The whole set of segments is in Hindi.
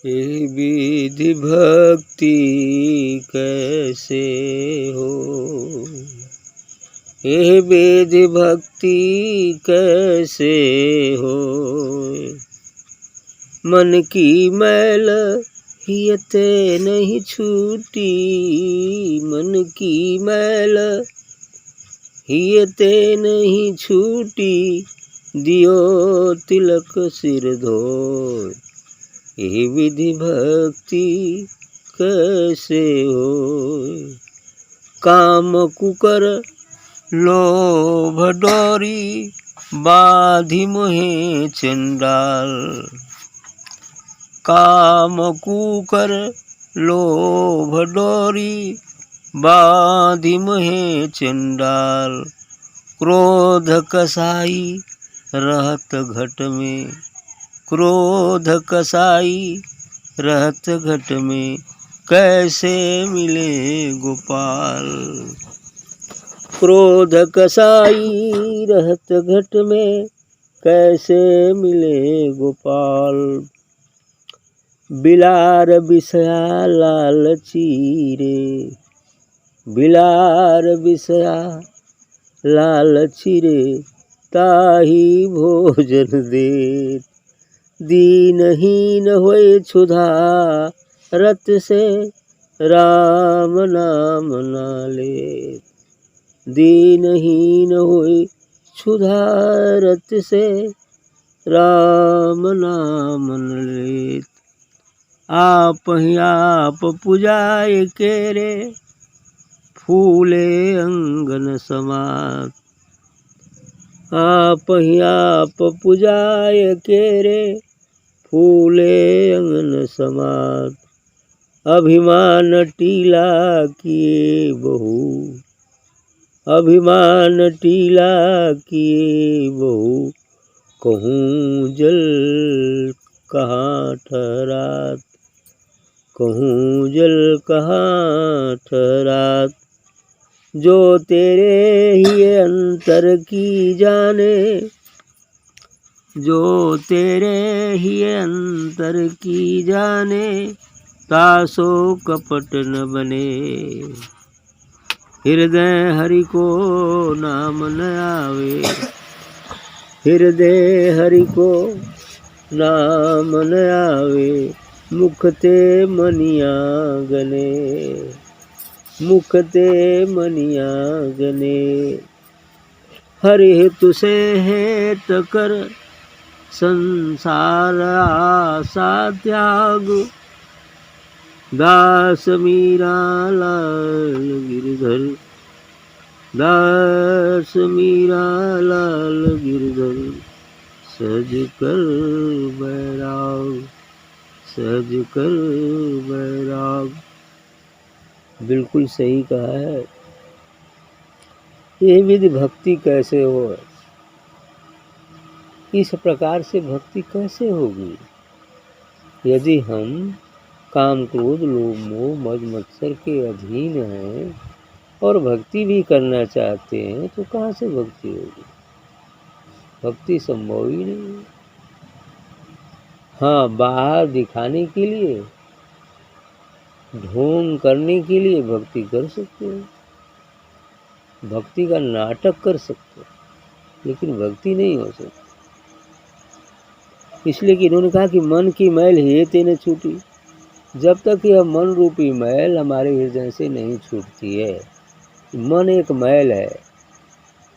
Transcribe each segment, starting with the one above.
ये विधि भक्ति कैसे हो, ये विधि भक्ति कैसे हो। मन की मैल हियते नहीं छूटी, मन की मैल हियते नहीं छूटी, दियो तिलक सिर धोय, ये विधि भक्ति कैसे हो। काम कुकर लोभ डोरी, बाधि मोहे चंडाल, काम कुकर लोभ डोरी, बाधि मोहे चंडाल। क्रोध कसाई रहत घट में, क्रोध कसाई रहत घट में, कैसे मिले गोपाल। क्रोध कसाई रहत घट में, कैसे मिले गोपाल। बिलार विषया लालची रे, बिलार विषया लालची रे, ताही भोजन देत। दीनहीन होए क्षुधा रत से, राम नाम ना लेत। दीनहीन होए क्षुधा रत से, राम नाम न लेत। आप ही आप पुजाए केरे, फूले अंगन समात। आप ही आप पुजाए केरे, फूले अंगन समात। अभिमान टीला किए बहु, अभिमान टीला किए बहु, कहूँ जल कहाँ ठहरात, कहूँ जल कहाँ ठहरात। जो तेरे ही अंतर की जाने, जो तेरे ही अंतर की जाने, तासो कपट न बने। हृदय हरि को नाम न आवे, हृदय हरि को नाम न आवे, मुख ते मनिया गने, मुख ते मनिया गने। हरि हेतु से हेत कर, संसार आशा त्याग। दास मीरा लाल गिरधर, दास मीरा लाल गिरधर, सहज कर बैराग, सहज कर बैराग। बिल्कुल सही कहा है। ये विधि भक्ति कैसे हो, इस प्रकार से भक्ति कैसे होगी। यदि हम काम क्रोध लोभ मोह मद मत्सर के अधीन हैं और भक्ति भी करना चाहते हैं, तो कहाँ से भक्ति होगी। भक्ति संभव ही नहीं है। हाँ, बाहर दिखाने के लिए, ढोंग करने के लिए भक्ति कर सकते हैं, भक्ति का नाटक कर सकते हैं, लेकिन भक्ति नहीं हो सकती। इसलिए कि इन्होंने कहा कि मन की मैल है तेने छूटी। जब तक यह मन रूपी मैल हमारे हृदय से नहीं छूटती है। मन एक मैल है,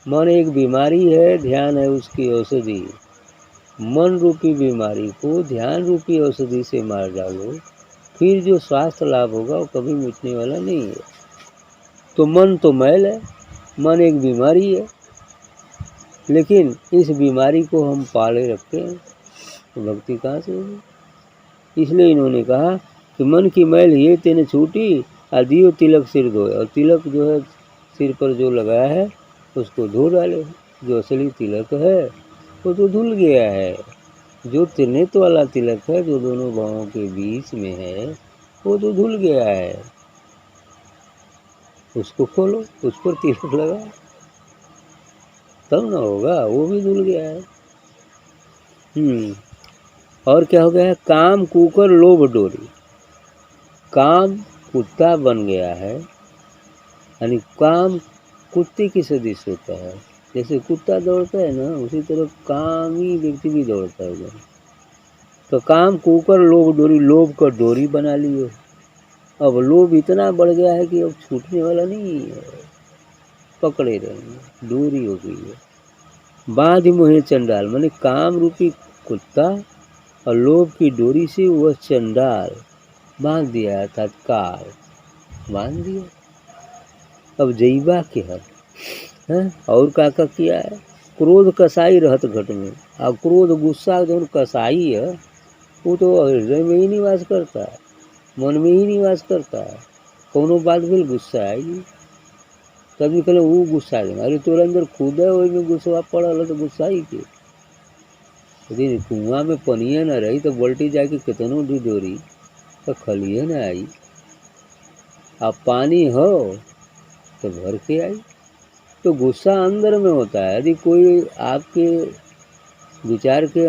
मन एक बीमारी है, ध्यान है उसकी औषधि। मन रूपी बीमारी को ध्यान रूपी औषधि से मार डालो, फिर जो स्वास्थ्य लाभ होगा वो कभी मिटने वाला नहीं है। तो मन तो मैल है, मन एक बीमारी है, लेकिन इस बीमारी को हम पाले रखते हैं, तो भक्ति कहाँ से होगी। इसलिए इन्होंने कहा कि मन की मैल ये तेने छूटी, दियो तिलक सिर धोए। और तिलक जो है सिर पर जो लगाया है उसको धो डाले। जो असली तिलक है वो तो धुल गया है। जो त्रिनेत्र वाला तिलक है, जो दोनों बाहों के बीच में है, वो तो धुल गया है। उसको खोलो, उस पर तिलक लगाओ, तब ना होगा, वो भी धुल गया है। और क्या हो गया है, काम कुकर लोभ डोरी। काम कुत्ता बन गया है, यानी काम कुत्ते की सदृश होता है। जैसे कुत्ता दौड़ता है ना, उसी तरह कामी व्यक्ति भी दौड़ता है उधर। तो काम कुकर लोभ डोरी, लोभ का डोरी बना लिए। अब लोभ इतना बढ़ गया है कि अब छूटने वाला नहीं है, पकड़े रहेंगे, डोरी हो गई है। बांध मोहे चंडाल, माने काम रूपी कुत्ता और लोभ की डोरी से वह चंडाल बांध दिया है, तत्काल बांध दिया। अब जईबा के है और का किया है, क्रोध कसाई रहत घट में। अब क्रोध गुस्सा जो कसाई है, वो तो हृदय में ही निवास करता है, मन में ही निवास करता है। कोनो बात भी गुस्सा आएगी, तभी कहले वो गुस्सा देना। अरे तोरे अंदर खुद है, वही में गुस्सा पड़ल तो गुस्सा ही के। यदि कुआं में पनिया न रही तो बल्टी जाके कितनों भी डोरी तो खलिए न आई। अब पानी हो तो भर के आई। तो गुस्सा अंदर में होता है। यदि कोई आपके विचार के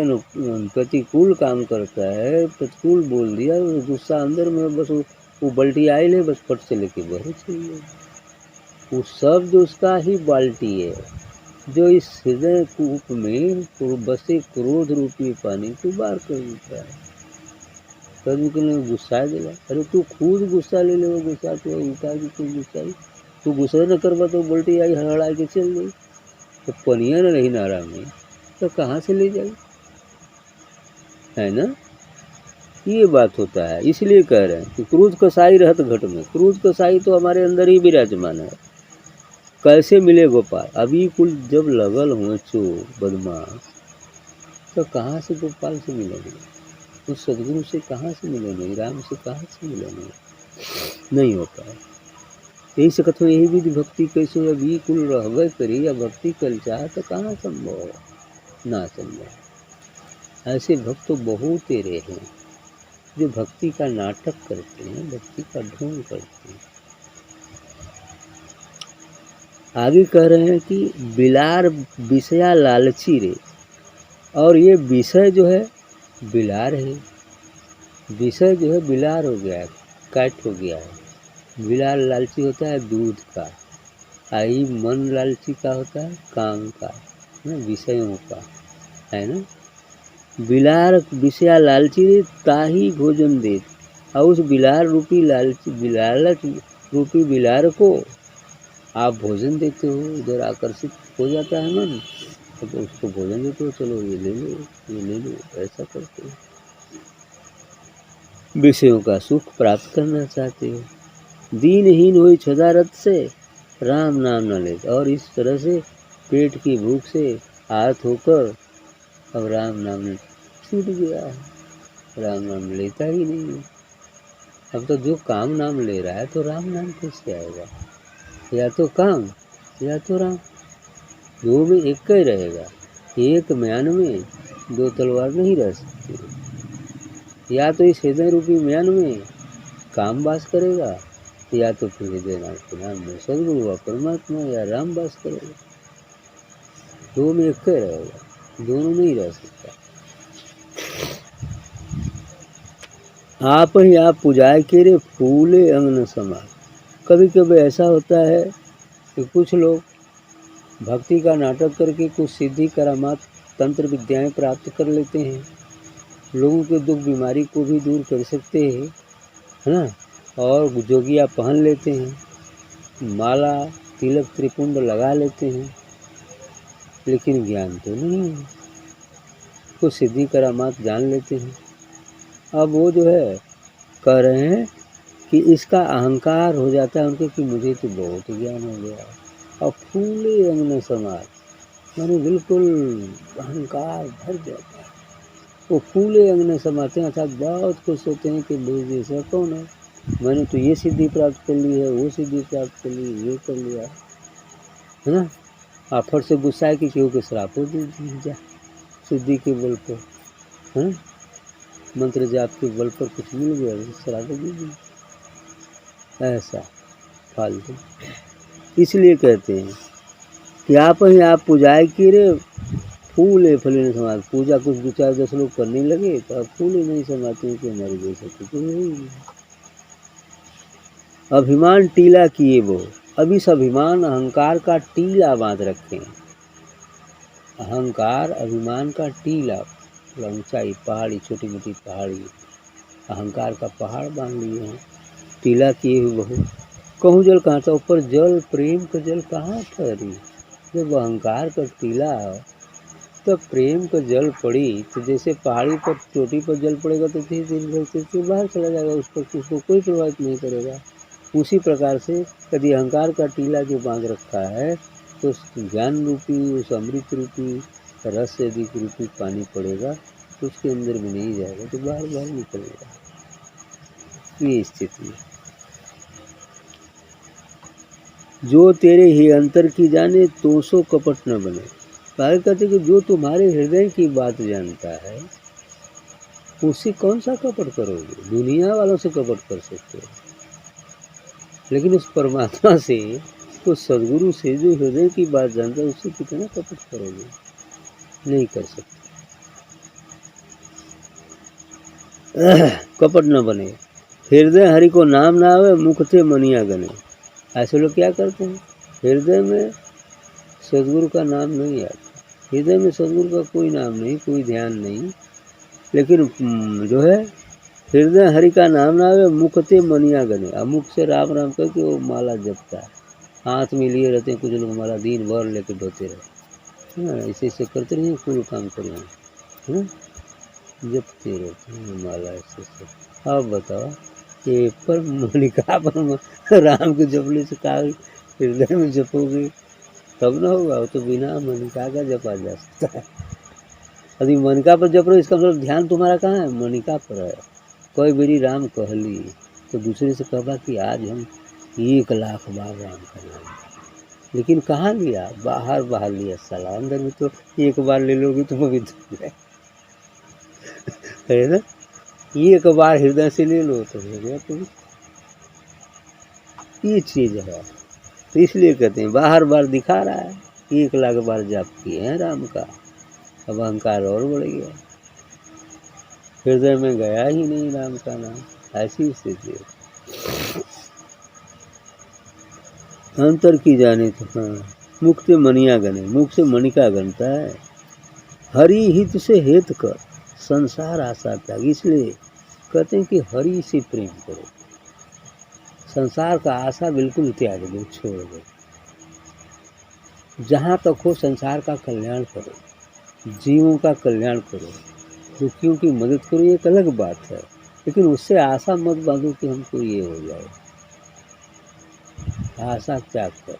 प्रतिकूल काम करता है, प्रतिकूल बोल दिया, गुस्सा अंदर में, बस वो बल्टी आई ले, बस फट से लेके भरे चाहिए। वो शब्द उसका ही बाल्टी है, जो इस हृदय कूप में बसे क्रोध रूपी पानी को बार कर देता है। कभी कभी गुस्सा दिला, अरे तू खुद गुस्सा ले ले, वो गुस्सा तो उठा के तू गुस्सा, तू गुस्सा न करवा तो बल्टी आई हड़बड़ा के चल गई। तो पनिया न रही नारा में तो कहाँ से ले जाए, है ना। ये बात होता है, इसलिए कह रहे हैं कि क्रोध कसाई रहत घट में। क्रोध कसाई तो हमारे अंदर ही विराजमान है। कैसे मिले गोपाल, अभी कुल जब लगल हुए चोर बदमाश, तो कहाँ से गोपाल से मिलेंगे, उस सदगुरु से कहाँ से मिलेंगे, राम से कहाँ से मिलेंगे, नहीं हो पाए। यही से कथो यही विधि भक्ति कैसे अभी कुल रहबे करी या भक्ति कर चाह तो कहाँ संभव, ना संभव। ऐसे भक्त तो बहुत तेरे हैं जो भक्ति का नाटक करते हैं, भक्ति का ढोंग करते हैं। आगे कह रहे हैं कि बिलार विषया लालची रे, और ये विषय जो है बिलार है, विषय जो है बिलार हो गया है, काट हो गया है। बिलार लालची होता है दूध का, आई मन लालची का होता है काम का, विषयों का, है ना। बिलार विषया लालची रे ताही भोजन दे, और उस बिलार रूपी लालची, बिलालच रूपी बिलार को आप भोजन देते हो, उधर आकर्षित हो जाता है मन, तो उसको भोजन देते हो, चलो ये ले लो, ये ले लो, ऐसा करते हो। विषयों का सुख प्राप्त करना चाहते हो। दीनहीन हुई छदारत से राम नाम न ले, और इस तरह से पेट की भूख से आहत होकर अब राम नाम छूट गया है, राम नाम लेता ही नहीं है। अब तो जो काम नाम ले रहा है तो राम नाम कैसे आएगा, या तो काम या तो राम, दो में एक ही रहेगा। एक म्यान में दो तलवार नहीं रह सकती। या तो इस हृदय रूपी म्यान में काम वास करेगा, या तो फिर हृदयनाथ के नाम में सदगुरु व परमात्मा या राम वास करेगा। दो में एक ही रहेगा, दोनों नहीं रह सकता। आप ही आप पुजाए के रे फूले अंगन समा। कभी कभी ऐसा होता है कि कुछ लोग भक्ति का नाटक करके कुछ सिद्धि करामात तंत्र विद्याएं प्राप्त कर लेते हैं, लोगों के दुख बीमारी को भी दूर कर सकते हैं, है ना। और जोगिया पहन लेते हैं, माला तिलक त्रिपुंड लगा लेते हैं, लेकिन ज्ञान तो नहीं है, कुछ सिद्धि करामात जान लेते हैं। अब वो जो है कह रहे हैं कि इसका अहंकार हो जाता है उनको कि मुझे तो बहुत ज्ञान हो गया, और फूले अंग में समाज, माने बिल्कुल अहंकार भर जाता है। वो फूले अंग में समाते हैं, अर्थात बहुत खुश होते हैं कि भाई जैसा कौन है, मैंने तो ये सिद्धि प्राप्त कर ली है, वो सिद्धि प्राप्त कर ली, ये कर लिया, है ना। आफर से गुस्सा है कि केहू के श्राप हो जा सिद्धि के बल पर, है ना, मंत्र जाप के बल पर कुछ मिल गया, श्राप दीजिए, ऐसा फालतू। इसलिए कहते हैं कि आप ही आप पुजाए की रे फूले फले न समात। पूजा कुछ 2 4 10 लोग करने लगे तो अब फूले नहीं समाते हैं कि हमारी जैसे कुछ है ही नहीं। अभिमान टीला किए वो, अब इस अभिमान अहंकार का टीला बांध रखे हैं। अहंकार अभिमान का टीला, ऊंचाई पहाड़ी, छोटी मोटी पहाड़ी, अहंकार का पहाड़ बांध लिए हैं। टीला किए हुए बहु, कहूँ जल कहाँ था, ऊपर जल प्रेम का जल कहाँ ठहरी। जब अहंकार का टीला तब प्रेम का जल पड़ी तो जैसे पहाड़ी पर चोटी पर जल पड़ेगा तो धीरे धीरे बाहर चला जाएगा, उस पर उसको कोई प्रभावित नहीं करेगा। उसी प्रकार से यदि अहंकार का टीला जो बांध रखा है तो उस ज्ञान रूपी, उस अमृत रूपी रस से अधिक रूपी पानी पड़ेगा तो उसके अंदर भी नहीं जाएगा तो बाहर बाहर निकलेगा। ये स्थिति है। जो तेरे ही अंतर की जाने तो सो कपट न बने। पहले कहते कि जो तुम्हारे हृदय की बात जानता है उससे कौन सा कपट करोगे। दुनिया वालों से कपट कर सकते हो, लेकिन उस परमात्मा से, उस सदगुरु से जो हृदय की बात जानता है उससे कितना कपट करोगे, नहीं कर सकते। कपट न बने, हृदय हरि को नाम ना आवे, मुख थे मनिया गने। ऐसे लोग क्या करते हैं, हृदय में सदगुरु का नाम नहीं आता, हृदय में सदगुरु का कोई नाम नहीं, कोई ध्यान नहीं, लेकिन जो है हृदय हरि का नाम ना आवे, मुख ते मनिया गने। अब मुख से राम राम करके वो माला जपता है, हाथ में लिए रहते हैं कुछ लोग माला, दिन भर लेके ढोते रहते हैं। ऐसे ऐसे करते रहिए, कुल काम करेंगे, है ना, जपते रहते हैं माला ऐसे ऐसे। अब बताओ ये पर मनिका पर राम के जपने से कहा हृदय में जपोगे तब ना होगा, वो तो बिना मनिका का जपा जा सकता है। यदि मनिका पर जप रहे हो इसका मतलब ध्यान तुम्हारा कहाँ है, मनिका पर है। कोई बेरी राम कहली तो दूसरे से कहबा कि आज हम 1,00,000 बार राम का नाम, लेकिन कहाँ लिया, बाहर बाहर लिया साला, अंदर में तो एक बार ले लोगे तो पवित्र है ना, एक बार हृदय से ले लो तो हो गया पवित्र। ये चीज है, तो इसलिए कहते हैं बाहर बार दिखा रहा है, 1,00,000 बार जाप किए हैं राम का, अब अहंकार और बढ़ गया, हृदय में गया ही नहीं राम का नाम। ऐसी स्थिति है। अंतर की जाने तो हाँ, मुख से मनिया गने, मुख से मणिका गनता है। हरि हित से हेत कर संसार आशा त्याग, इसलिए कहते हैं कि हरि से प्रेम करो, संसार का आशा बिल्कुल त्याग दो, छोड़ दो, जहाँ तक हो संसार का कल्याण करो, जीवों का कल्याण करो, दुखियों की मदद करो, ये एक अलग बात है, लेकिन उससे आशा मत बांधो कि हमको ये हो जाए, आशा त्याग कर।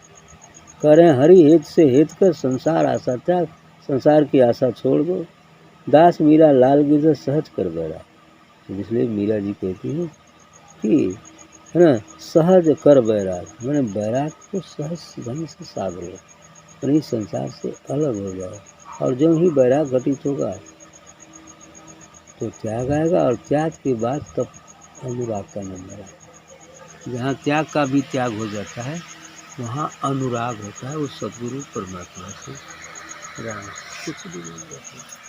करें हरि हित से हित कर संसार आशा त्याग, संसार की आशा छोड़ दो। दास मीरा लाल गिरधर सहज कर बैरा, इसलिए मीरा जी कहती है कि है ना, सहज कर बैराग, मैंने बैराग को सहज ढंग से साध लो, अपने संसार से अलग हो जाओ, और जब ही बैराग घटित होगा तो त्याग आएगा, और त्याग के बाद तब अनुराग का नंबर आएगा। जहाँ त्याग का भी त्याग हो जाता है वहाँ अनुराग होता है उस सद्गुरु परमात्मा से, राम कुछ भी नहीं होता।